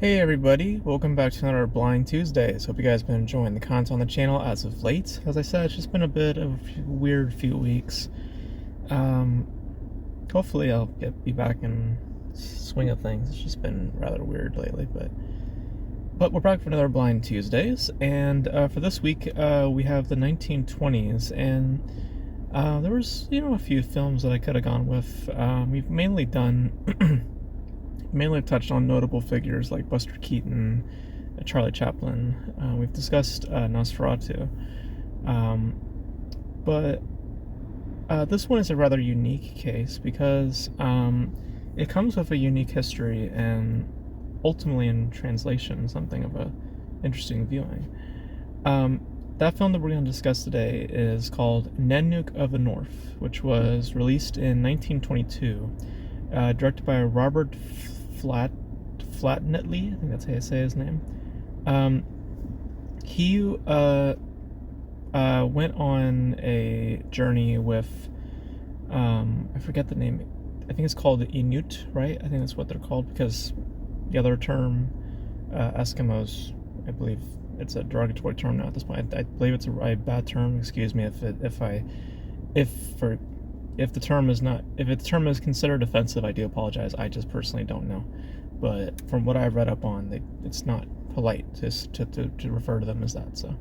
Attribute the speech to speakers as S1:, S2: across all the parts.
S1: Hey everybody, welcome back to another Blind Tuesdays. Hope you guys have been enjoying the content on the channel as of late. As I said, it's just been a bit of a weird few weeks. Um, Hopefully I'll be back in swing of things. It's just been rather weird lately, but we're back for another Blind Tuesdays, and for this week we have the 1920s, and there was a few films that I could have gone with. We've mainly touched on notable figures like Buster Keaton, Charlie Chaplin. We've discussed Nosferatu. But this one is a rather unique case because it comes with a unique history and ultimately in translation something of a interesting viewing. That film that we're going to discuss today is called Nanook of the North, which was released in 1922, directed by Robert Flatnetley. I think that's how you say his name. He went on a journey with I forget the name. I think it's called the Inuit, right? I think that's what they're called because the other term, Eskimos, I believe it's a derogatory term now at this point. I believe it's a bad term. Excuse me if the term is considered offensive. I do apologize. I just personally don't know, but from what I've read up on, it's not polite to refer to them as that. So,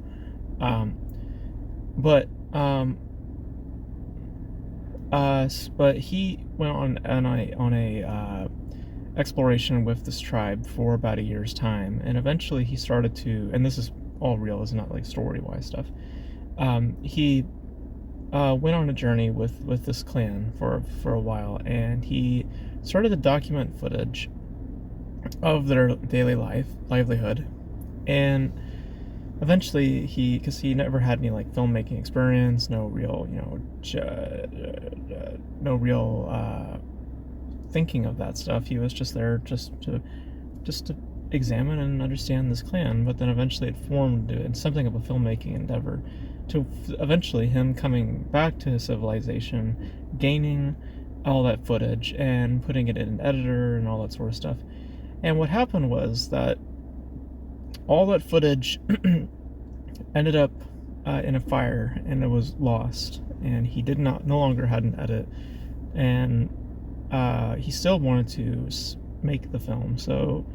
S1: but he went on a exploration with this tribe for about a year's time, and eventually he started to, and this is all real, it's not like story-wise stuff. He went on a journey with this clan for a while, and he started to document footage of their daily livelihood, and eventually because he never had any like filmmaking experience, no real thinking of that stuff. He was just there just to examine and understand this clan, but then eventually it formed into something of a filmmaking endeavor to eventually him coming back to his civilization, gaining all that footage and putting it in an editor and all that sort of stuff. And what happened was that all that footage ended up in a fire, and it was lost, and he no longer had an edit, and he still wanted to make the film, so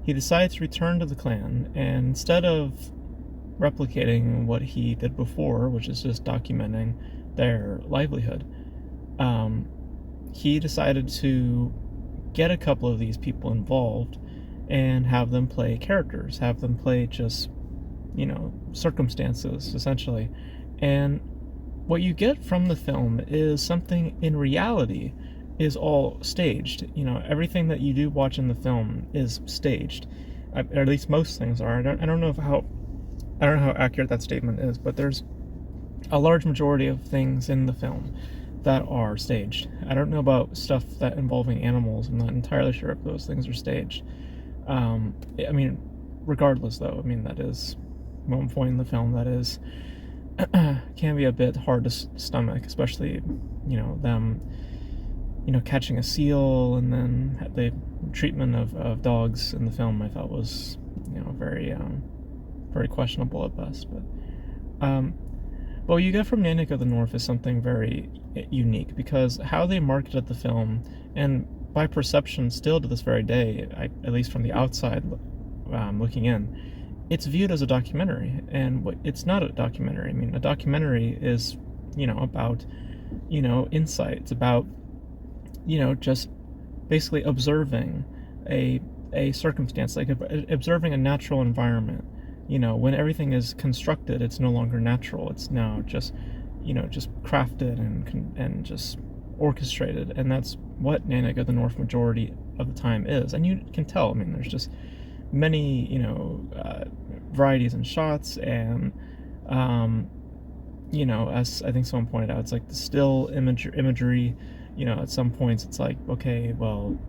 S1: he decided to return to the clan, and instead of replicating what he did before, which is just documenting their livelihood, he decided to get a couple of these people involved and have them play characters, have them play just, circumstances, essentially. And what you get from the film is something in reality is all staged. Everything that you do watch in the film is staged. Or at least most things are. I don't know how accurate that statement is, but there's a large majority of things in the film that are staged. I don't know about stuff that involving animals. I'm not entirely sure if those things are staged. Regardless though, that is one point in the film that is can be a bit hard to stomach, especially them catching a seal, and then the treatment of dogs in the film I thought was very very questionable at best. But what you get from Nanook of the North is something very unique, because how they marketed the film, and by perception still to this very day, at least from the outside looking in, it's viewed as a documentary, and it's not a documentary. A documentary is about insight. It's about just basically observing a circumstance, like observing a natural environment. When everything is constructed, it's no longer natural. It's now just just crafted and just orchestrated, and that's what Nanook of the North majority of the time is. And you can tell. There's just many varieties in shots, and as I think someone pointed out, it's like the still imagery. At some points it's like, okay, well,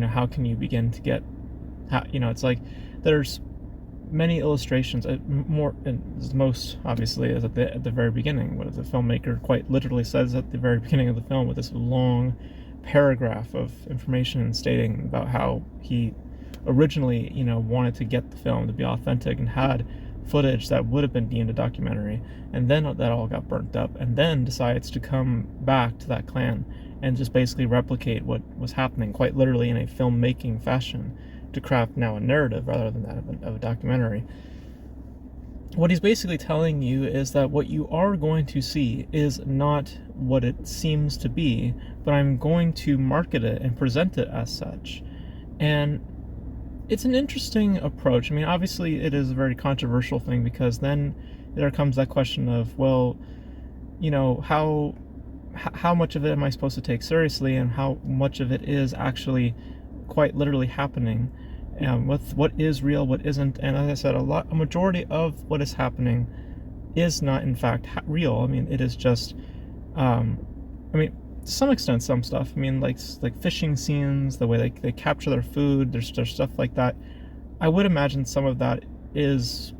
S1: how can you begin to get it's like there's many illustrations. More, and most obviously is at the very beginning, what the filmmaker quite literally says at the very beginning of the film, with this long paragraph of information stating about how he originally, wanted to get the film to be authentic and had footage that would have been deemed a documentary, and then that all got burnt up, and then decides to come back to that clan and just basically replicate what was happening quite literally in a filmmaking fashion to craft now a narrative rather than that of a documentary. What he's basically telling you is that what you are going to see is not what it seems to be, but I'm going to market it and present it as such. And it's an interesting approach. I mean, obviously it is a very controversial thing, because then there comes that question of, well, how much of it am I supposed to take seriously, and how much of it is actually quite literally happening, with what is real, what isn't. And as I said, a majority of what is happening is not in fact real. I mean, it is just, to some extent, some stuff. I mean, like fishing scenes, the way they capture their food, there's stuff like that. I would imagine some of that is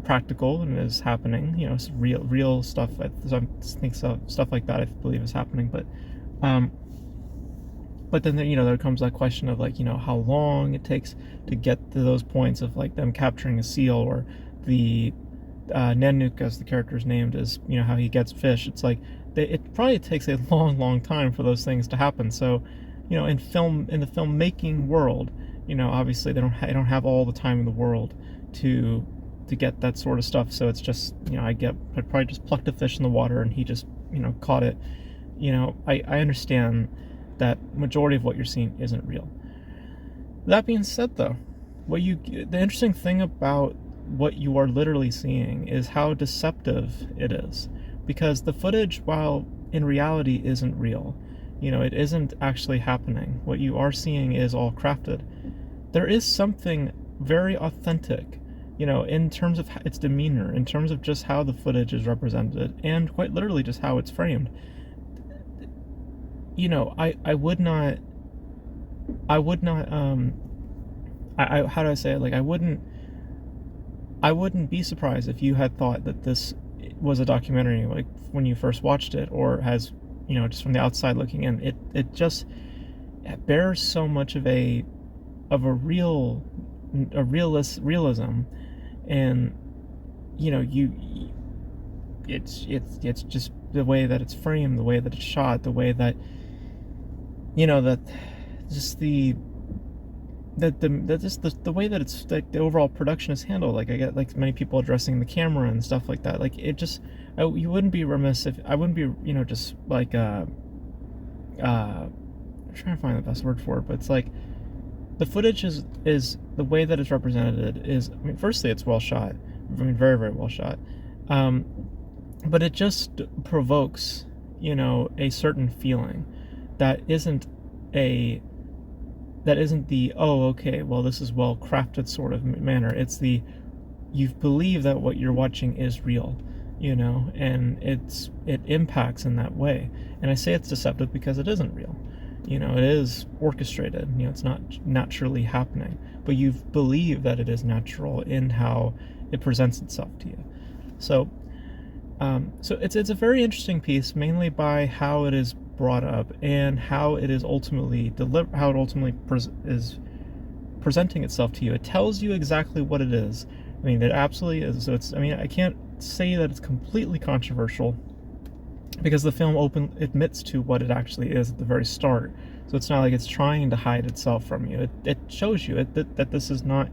S1: practical and is happening. It's real stuff. I think so, stuff like that I believe is happening. But then there comes that question of how long it takes to get to those points of them capturing a seal, or the Nanook, as the character is named, is how he gets fish. It's it probably takes a long time for those things to happen. So in the filmmaking world, obviously they don't have all the time in the world to get that sort of stuff. So it's just I probably just plucked a fish in the water and he just caught it. I understand that majority of what you're seeing isn't real. That being said, though, the interesting thing about what you are literally seeing is how deceptive it is, because the footage, while in reality isn't real, it isn't actually happening. What you are seeing is all crafted. There is something very authentic, in terms of its demeanor, in terms of just how the footage is represented, and quite literally just how it's framed. I would not, how do I say it? I wouldn't be surprised if you had thought that this was a documentary, when you first watched it, or has, just from the outside looking in. It just bears so much of a realism, and it's just the way that it's framed, the way that it's shot, the way that that just the way that it's the overall production is handled. I get many people addressing the camera and stuff like that. It just, you wouldn't be remiss if I wouldn't be just I'm trying to find the best word for it, but it's the footage is the way that it's represented is, firstly, it's well shot. Very, very well shot. But it just provokes, a certain feeling that isn't the, oh, okay, well, this is well crafted sort of manner. It's you believe that what you're watching is real, and it impacts in that way. And I say it's deceptive because it isn't real. It is orchestrated. It's not naturally happening, but you believe that it is natural in how it presents itself to you. So it's a very interesting piece, mainly by how it is brought up and how it is ultimately is presenting itself to you. It tells you exactly what it is. It absolutely is. So I can't say that it's completely controversial, because the film admits to what it actually is at the very start. So it's not like it's trying to hide itself from you. It shows you that this is not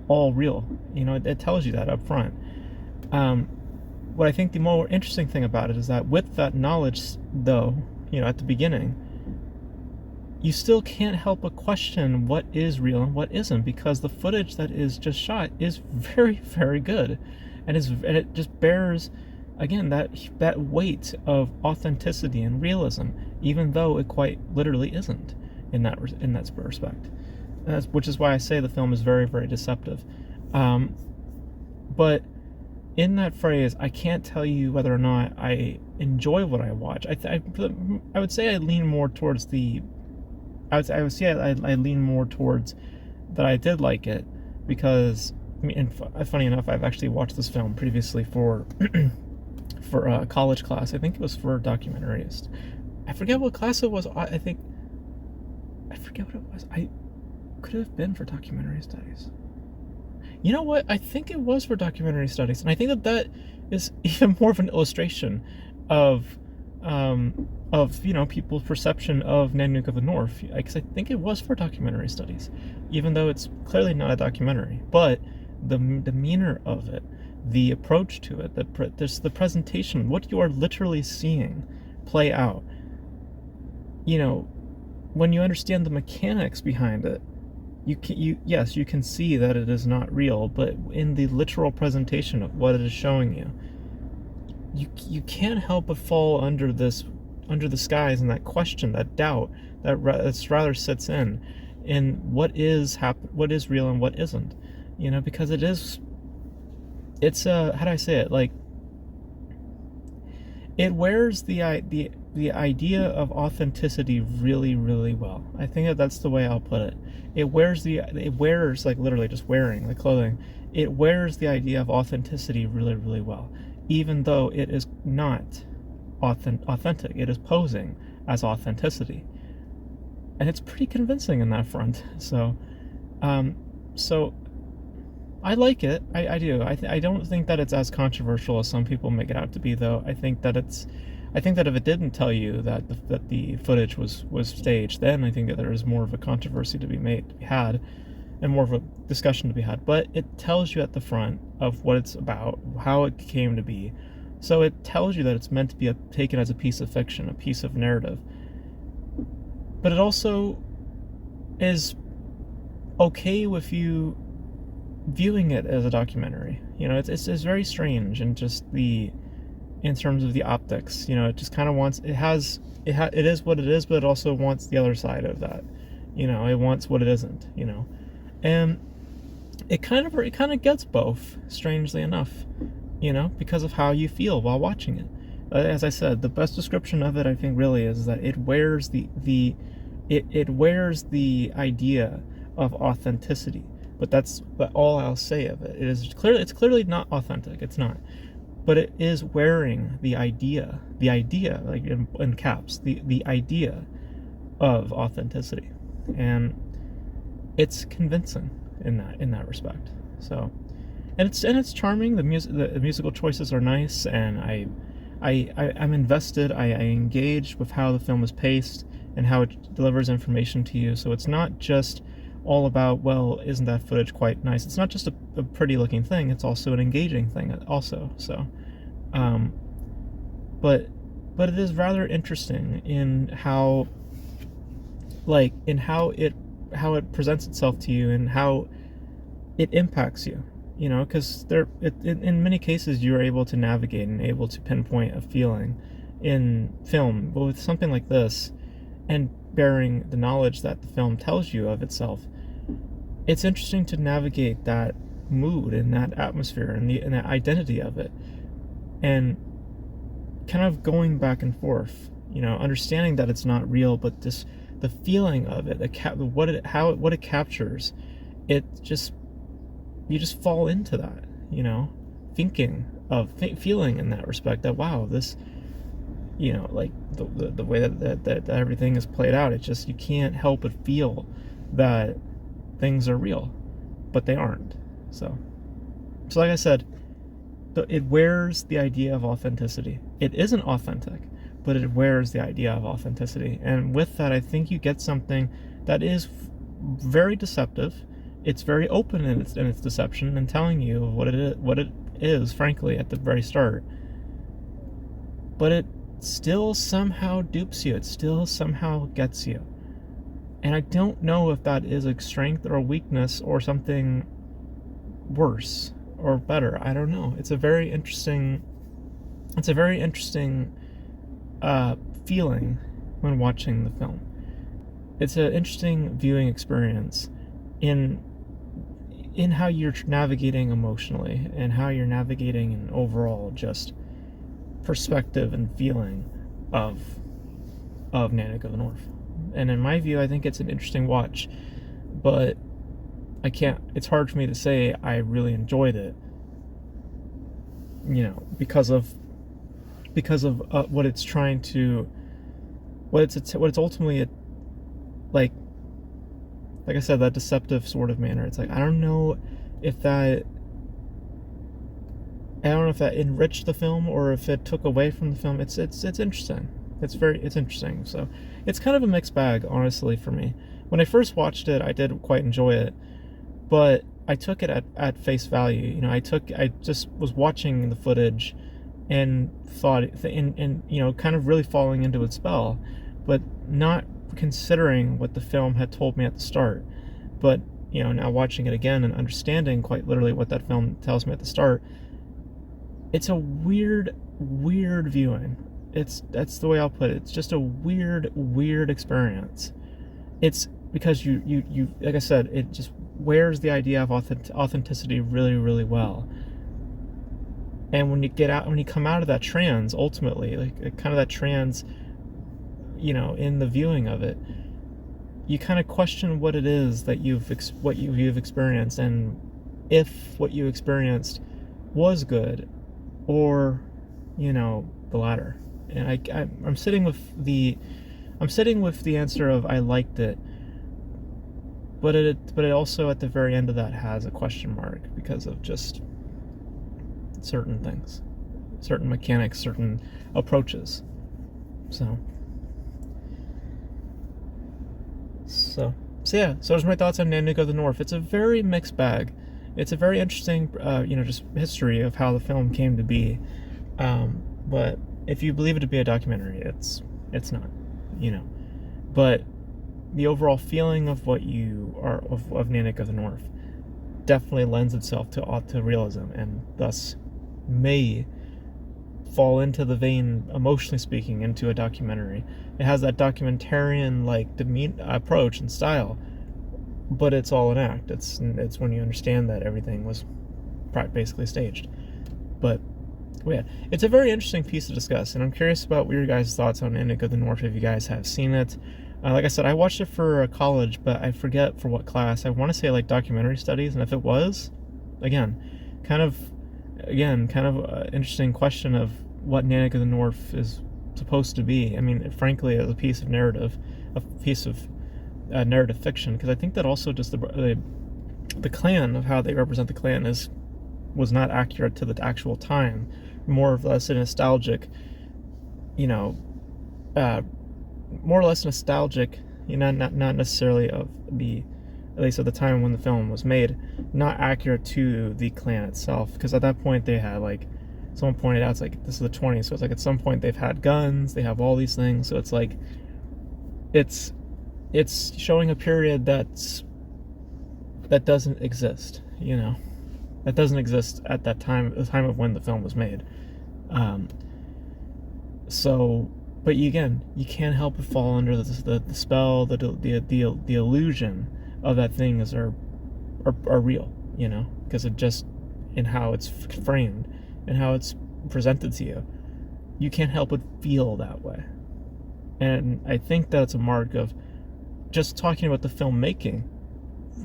S1: all real. It tells you that up front. What I think the more interesting thing about it is that with that knowledge, though, at the beginning, you still can't help but question what is real and what isn't, because the footage that is just shot is very, very good, and it just bears, again, that weight of authenticity and realism, even though it quite literally isn't in that respect. Which is why I say the film is very, very deceptive. But in that phrase, I can't tell you whether or not I enjoy what I watch. I would say I lean more towards I lean more towards that I did like it, because and funny enough, I've actually watched this film previously for a college class. I think it was for a documentaryist. I forget what class it was. I forget what it was. could it have been for documentary studies? You know what? I think it was for documentary studies, and I think that that is even more of an illustration of people's perception of Nanook of the North. Because I think it was for documentary studies, even though it's clearly not a documentary. But the demeanor of it, the approach to it, the presentation, what you are literally seeing play out. When you understand the mechanics behind it, yes, you can see that it is not real, but in the literal presentation of what it is showing you, you can't help but fall under the skies, and that question, that doubt that rather sits in what is real and what isn't, because it's how do I say it, like, it wears the idea of authenticity really, really well. I think that's the way I'll put it. It wears like literally just wearing the clothing. It wears the idea of authenticity really, really well, even though it is not authentic. It is posing as authenticity, and it's pretty convincing in that front. So I like it. I do. I don't think that it's as controversial as some people make it out to be, though. I think that if it didn't tell you that the footage was staged, then I think that there is more of a controversy to be had, and more of a discussion to be had. But it tells you at the front of what it's about, how it came to be. So it tells you that it's meant to be taken as a piece of fiction, a piece of narrative. But it also is okay with you viewing it as a documentary. It's very strange, and just in terms of the optics, it just kind of wants, it is what it is, but it also wants the other side of that. It wants what it isn't. And it kind of gets both, strangely enough. Because of how you feel while watching it. As I said, the best description of it, I think, really is that it wears it wears the idea of authenticity. But that's all I'll say of it. It's clearly not authentic. It's not. But it is wearing the idea, like in caps, the idea of authenticity, and it's convincing in that respect. So, and it's charming. The musical choices are nice, and I'm invested. I engage with how the film is paced and how it delivers information to you. So it's not just all about, well, isn't that footage quite nice? It's not just a pretty looking thing, it's also an engaging thing also. So but it is rather interesting in how it presents itself to you, and how it impacts you, because in many cases you're able to navigate and able to pinpoint a feeling in film, but with something like this, and bearing the knowledge that the film tells you of itself, it's interesting to navigate that mood and that atmosphere and that identity of it, and kind of going back and forth, understanding that it's not real, but the feeling of it, what it captures, you just fall into that, thinking of feeling in that respect, that wow, this, like the way that everything is played out, it's just, you can't help but feel that things are real, but they aren't. So like I said, it wears the idea of authenticity. It isn't authentic, but it wears the idea of authenticity, and with that, I think you get something that is very deceptive. It's very open in its deception, and telling you what it is, frankly, at the very start. But it still somehow dupes you. It still somehow gets you. And I don't know if that is a strength or a weakness or something worse or better. I don't know. It's a very interesting feeling when watching the film. It's an interesting viewing experience in how you're navigating emotionally, and how you're navigating an overall just perspective and feeling of Nanook of the North. And in my view, I think it's an interesting watch, but it's hard for me to say I really enjoyed it, because of what it's trying to, what it's ultimately, like, like I said, that deceptive sort of manner. It's like, I don't know if that enriched the film or if it took away from the film. It's interesting. It's interesting. So it's kind of a mixed bag, honestly, for me. When I first watched it, I did quite enjoy it, but I took it at face value. You know, I just was watching the footage and thought, and you know, kind of really falling into its spell, but not considering what the film had told me at the start. But, you know, now watching it again and understanding quite literally what that film tells me at the start, it's a weird viewing. That's the way I'll put it. It's just a weird experience. It's because you like I said, it just wears the idea of authenticity really well. And when you come out of that trance, ultimately, like kind of that trance, you know, in the viewing of it, you kind of question what it is that you've experienced, and if what you experienced was good, or, you know, the latter. And I'm sitting with the answer of I liked it, but it also at the very end of that has a question mark because of just certain things, certain mechanics, certain approaches. So yeah, so there's my thoughts on Nanook of the North. It's a very mixed bag. It's a very interesting, you know, just history of how the film came to be. But if you believe it to be a documentary, it's not, you know. But the overall feeling of what you are of Nanook of the North definitely lends itself to realism, and thus may fall into the vein, emotionally speaking, into a documentary. It has that documentarian like approach and style, but it's all an act. It's when you understand that everything was basically staged. But yeah, it's a very interesting piece to discuss, and I'm curious about your guys' thoughts on Nanook of the North if you guys have seen it. Like I said, I watched it for college, but I forget for what class. I want to say like documentary studies, and if it was, again, kind of an interesting question of what Nanook of the North is supposed to be. I mean, frankly, as a piece of narrative fiction, because I think that also just the Klan, of how they represent the Klan, was not accurate to the actual time. More or less a nostalgic, you know, more or less nostalgic, you know, not necessarily of the, at least at the time when the film was made, not accurate to the Klan itself. Because at that point they had, like, someone pointed out, it's like, this is the 20s, so it's like at some point they've had guns, they have all these things, so it's like, it's showing a period that doesn't exist, you know, that doesn't exist at that time, the time of when the film was made. So, but you can't help but fall under the spell, the illusion of that things are real, you know, because of just in how it's framed and how it's presented to you. You can't help but feel that way. And I think that's a mark of, just talking about the filmmaking,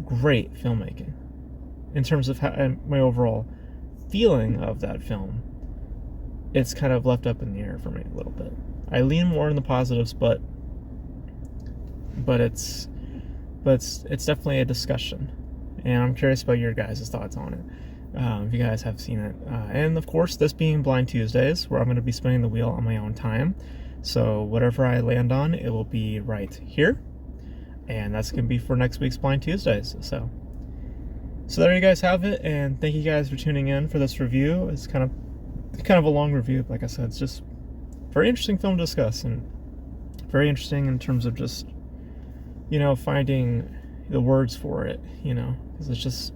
S1: great filmmaking, in terms of my overall feeling of that film. It's kind of left up in the air for me a little bit. I lean more in the positives, but it's definitely a discussion, and I'm curious about your guys' thoughts on it. If you guys have seen it, and of course, this being Blind Tuesdays, where I'm going to be spinning the wheel on my own time, so whatever I land on, it will be right here, and that's going to be for next week's Blind Tuesdays. So there you guys have it, and thank you guys for tuning in for this review. It's kind of a long review. Like I said, it's just a very interesting film to discuss, and very interesting in terms of just, you know, finding the words for it, you know, because it's just,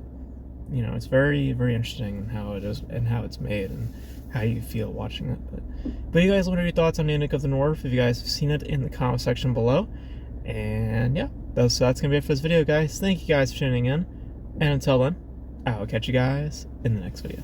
S1: you know, it's very interesting in how it is and how it's made and how you feel watching it. But you guys, what are your thoughts on Nanook of the North? If you guys have seen it, in the comment section below. And yeah, that's gonna be it for this video, guys. Thank you guys for tuning in, and until then, I will catch you guys in the next video.